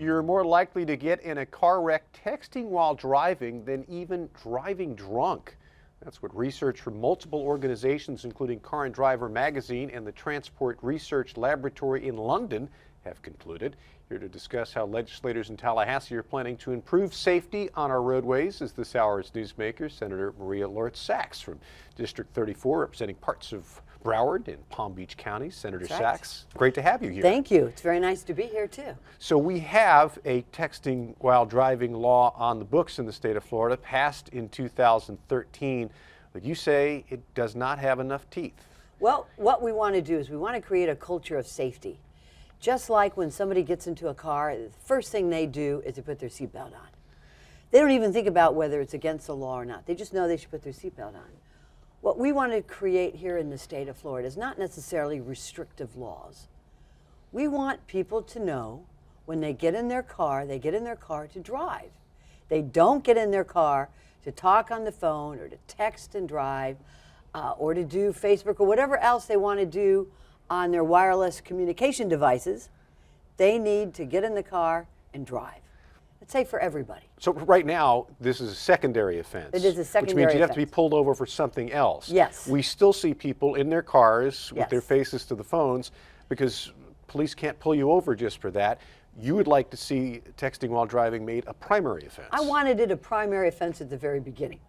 You're more likely to get in a car wreck texting while driving than even driving drunk. That's what research from multiple organizations, including Car and Driver Magazine and the Transport Research Laboratory in London, have concluded. Here to discuss how legislators in Tallahassee are planning to improve safety on our roadways is this hour's newsmaker, Senator Maria Lorts Sachs from District 34, representing parts of Broward and Palm Beach counties. Senator Sachs, great to have you here. Thank you. It's very nice to be here, too. So we have a texting while driving law on the books in the state of Florida, passed in 2013, but you say it does not have enough teeth. Well, what we want to do is we want to create a culture of safety. Just like when somebody gets into a car, the first thing they do is to put their seatbelt on. They don't even think about whether it's against the law or not. They just know they should put their seatbelt on. What we want to create here in the state of Florida is not necessarily restrictive laws. We want people to know when they get in their car, they get in their car to drive. They don't get in their car to talk on the phone or to text and drive or to do Facebook or whatever else they want to do on their wireless communication devices. They need to get in the car and drive. It's safe for everybody. So right now, this is a secondary offense. It is a secondary which means you'd have to be offense. pulled over for something else. Yes. We still see people in their cars with Yes. their faces to the phones because police can't pull you over just for that. You would like to see texting while driving made a primary offense. I wanted it a primary offense at the very beginning,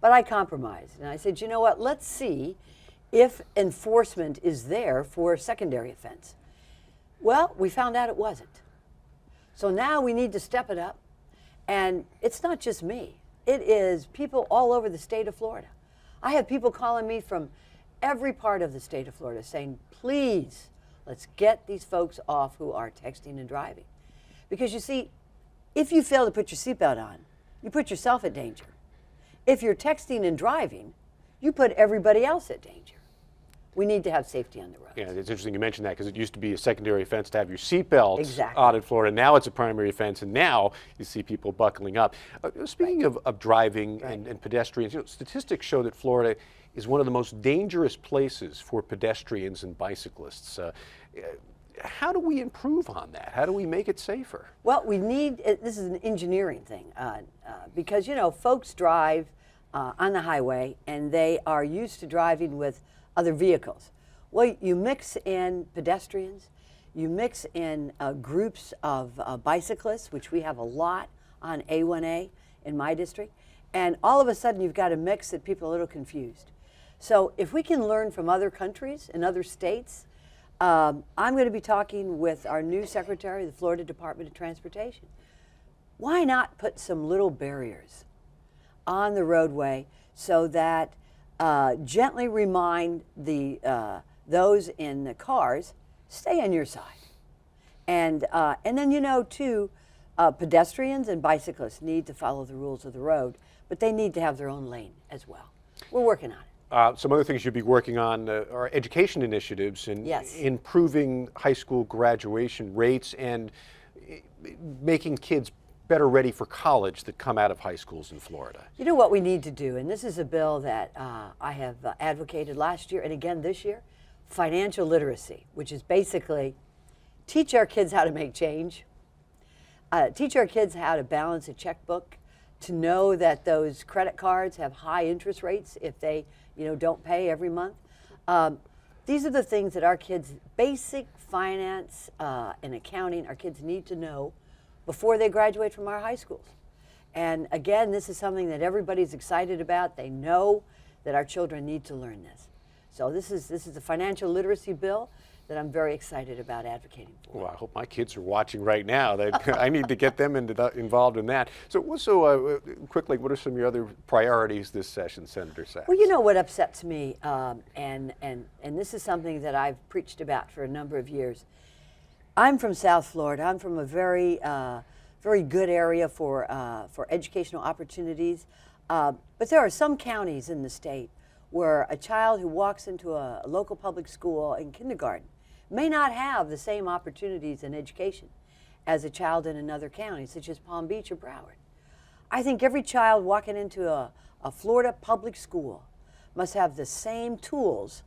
but I compromised and I said, you know what, let's see if enforcement is there for a secondary offense. Well, we found out it wasn't. So now we need to step it up, and it's not just me. It is people all over the state of Florida. I have people calling me from every part of the state of Florida saying, please, let's get these folks off who are texting and driving. Because you see, if you fail to put your seatbelt on, you put yourself at danger. If you're texting and driving, you put everybody else at danger. We need to have safety on the roads. Yeah, it's interesting you mentioned that because it used to be a secondary offense to have your seatbelt Exactly. on in Florida. Now it's a primary offense, and now you see people buckling up. Speaking of driving and pedestrians, you know, statistics show that Florida is one of the most dangerous places for pedestrians and bicyclists. How do we improve on that? How do we make it safer? Well, we need, this is an engineering thing, because, you know, folks drive on the highway and they are used to driving with other vehicles. Well, you mix in pedestrians, you mix in groups of bicyclists, which we have a lot on A1A in my district, and all of a sudden you've got a mix that people are a little confused. So if we can learn from other countries and other states, I'm going to be talking with our new secretary of the Florida Department of Transportation. Why not put some little barriers on the roadway so that gently remind those in the cars, stay on your side. And then, you know, too, pedestrians and bicyclists need to follow the rules of the road, but they need to have their own lane as well. We're working on it. Some other things you'll be working on are education initiatives and Yes. improving high school graduation rates and making kids better ready for college that come out of high schools in Florida. You know what we need to do, and this is a bill that I have advocated last year and again this year, financial literacy, which is basically teach our kids how to make change, teach our kids how to balance a checkbook, to know that those credit cards have high interest rates if they, you know, don't pay every month. These are the things that our kids, basic finance and accounting, our kids need to know before they graduate from our high schools. And again, this is something that everybody's excited about. They know that our children need to learn this. So this is a financial literacy bill that I'm very excited about advocating for. Well, I hope my kids are watching right now. I need to get them involved in that. So quickly, what are some of your other priorities this session, Senator Sachs? Well, you know what upsets me, and this is something that I've preached about for a number of years. I'm from South Florida. I'm from a very good area for educational opportunities. But there are some counties in the state where a child who walks into a local public school in kindergarten may not have the same opportunities in education as a child in another county, such as Palm Beach or Broward. I think every child walking into a Florida public school must have the same tools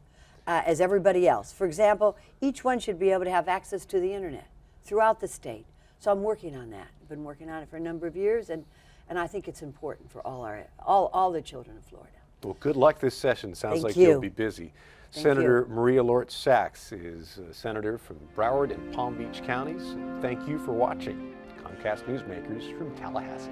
as everybody else. For example, each one should be able to have access to the internet throughout the state, So I'm working on that. I've been working on it for a number of years, and I think it's important for all the children of Florida. Well, good luck this session. Sounds Thank like you. you'll be busy. Senator Maria Lorts Sachs is a senator from Broward and Palm Beach counties. Thank you for watching Comcast Newsmakers from Tallahassee.